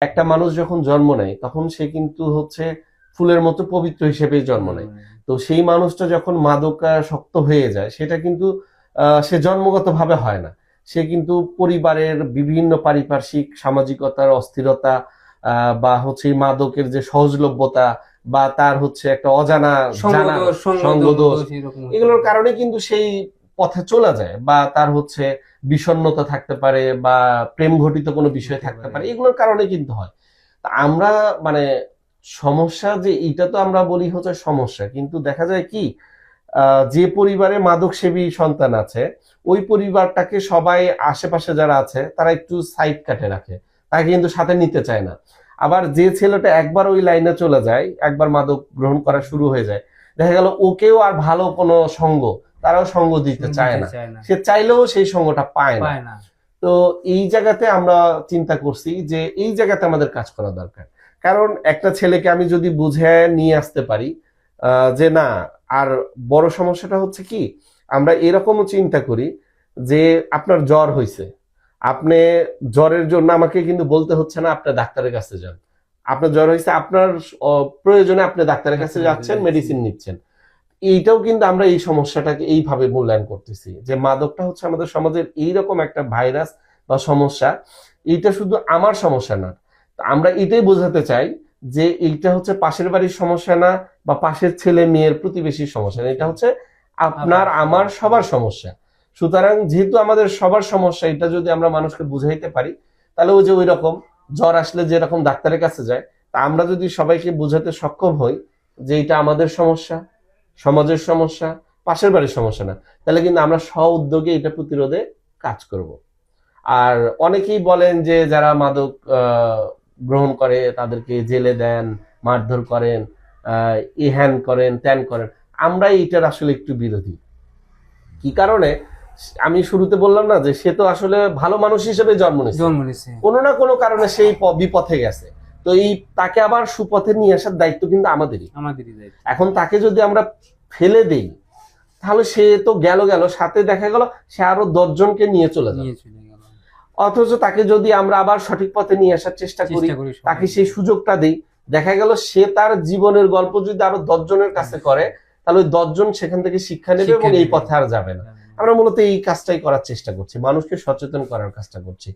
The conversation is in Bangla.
একটা মানুষ যখন জন্ম নেয় তখন সে কিন্তু হচ্ছে ফুলের মতো পবিত্র হিসেবে জন্ম নেয়। তো সেই মানুষটা যখন মাদকাসক্ত হয়ে যায় সেটা কিন্তু সে জন্মগত ভাবে হয় না। সে কিন্তু পরিবারের বিভিন্ন পারিপার্শ্বিক সামাজিকতার অস্থিরতা বা হচ্ছে এই মাদকের যে সহজলভ্যতা বা তার হচ্ছে একটা অজানা জানা সঙ্গদোষ, এগুলোর কারণে কিন্তু সেই পথে চলে যায়, বা তার হচ্ছে বিষণ্ণতা থাকতে পারে বা প্রেম ঘটিত কোনো বিষয় থাকতে পারে, এগুলোর কারণে কিন্তু হয়। তা আমরা মানে সমস্যা যে এটা তো আমরা বলি হচ্ছে সমস্যা, কিন্তু দেখা যায় কি যে পরিবারে মাদক সেবী সন্তান আছে ওই পরিবারটাকে সবাই আশেপাশে যারা আছে তারা একটু সাইড কাটে রাখে, তাকে কিন্তু সাথে নিতে চায় না। আবার যে ছেলেটা একবার ওই লাইনে চলে যায়, একবার মাদক গ্রহণ করা শুরু হয়ে যায়, দেখা গেল ওকেও আর ভালো কোনো সঙ্গ তারাও সঙ্গ দিতে চায় না, সে চাইলেও সেই সঙ্গটা পায় না। তো এই জায়গাতে আমরা চিন্তা করছি যে এই জায়গাতে আমাদের কাজ করা দরকার। কারণ একটা ছেলেকে আমি যদি বুঝে নিয়ে আসতে পারি যে না, আর বড় সমস্যাটা হচ্ছে কি আমরা এরকমও চিন্তা করি যে আপনার জ্বর হয়েছে, আপনি জ্বরের জন্য আমাকে কিন্তু বলতে হচ্ছে না আপনি ডাক্তারের কাছে যান, আপনার জ্বর হয়েছে আপনার প্রয়োজনে আপনি ডাক্তারের কাছে যাচ্ছেন, মেডিসিন নিচ্ছেন। এইটাও কিন্তু আমরা এই সমস্যাটাকে এইভাবে মূল্যায়ন করতেছি যে মাদকটা হচ্ছে আমাদের সমাজের এইরকম একটা ভাইরাস বা সমস্যা, এইটা শুধু আমার সমস্যা না। আমরা এটাই বোঝাতে চাই যে এইটা হচ্ছে পাশের বাড়ির সমস্যা না, বা পাশের ছেলে মেয়ের প্রতিবেশীর সমস্যা না, এটা হচ্ছে আপনার আমার সবার সমস্যা। সুতরাং যেহেতু আমাদের সবার সমস্যা, এটা যদি আমরা মানুষকে বুঝাইতে পারি তাহলে ওই যে ওই রকম জ্বর আসলে যেরকম ডাক্তারের কাছে যায়, তা আমরা যদি সবাইকে বোঝাতে সক্ষম হই যে এটা আমাদের সমস্যা, সমাজের সমস্যা, পাশের বাড়ির সমস্যা না, তাহলে কিন্তু আমরা স্ব উদ্যোগে এটা প্রতিরোধে কাজ করব। আর অনেকেই বলেন যে যারা মাদক গ্রহণ করে তাদেরকে জেলে দেন, মারধর করেন, হ্যান করেন, ত্যান করেন। আমরা এইটার আসলে একটু বিরোধী। কি কারণে? আমি শুরুতে বললাম না যে সে তো আসলে ভালো মানুষ হিসেবে জন্ম নিয়েছে, কোনো না কোনো কারণে সেই বিপথে গেছে। তো এই তাকে আবার সুপথে নিয়ে আসার দায়িত্ব কিন্তু আমাদেরই। এখন তাকে যদি আমরা ফেলে দেই তাহলে সে তো গেল সাথে দেখা গেল সে আরো 10 জনকে নিয়ে চলে যাবে। অথচ তাকে যদি আমরা আবার সঠিক পথে নিয়ে আসার চেষ্টা করি, তাকে সেই সুযোগটা দেই, দেখা গেল সে তার জীবনের গল্প যদি আরো 10 জনের কাছে করে তাহলে ওই 10 জন সেখান থেকে শিক্ষা নেবে এবং এই পথে আর যাবে না। আমরা মূলত এই কাজটাই করার চেষ্টা করছি, মানুষকে সচেতন করার কাজটা করছি।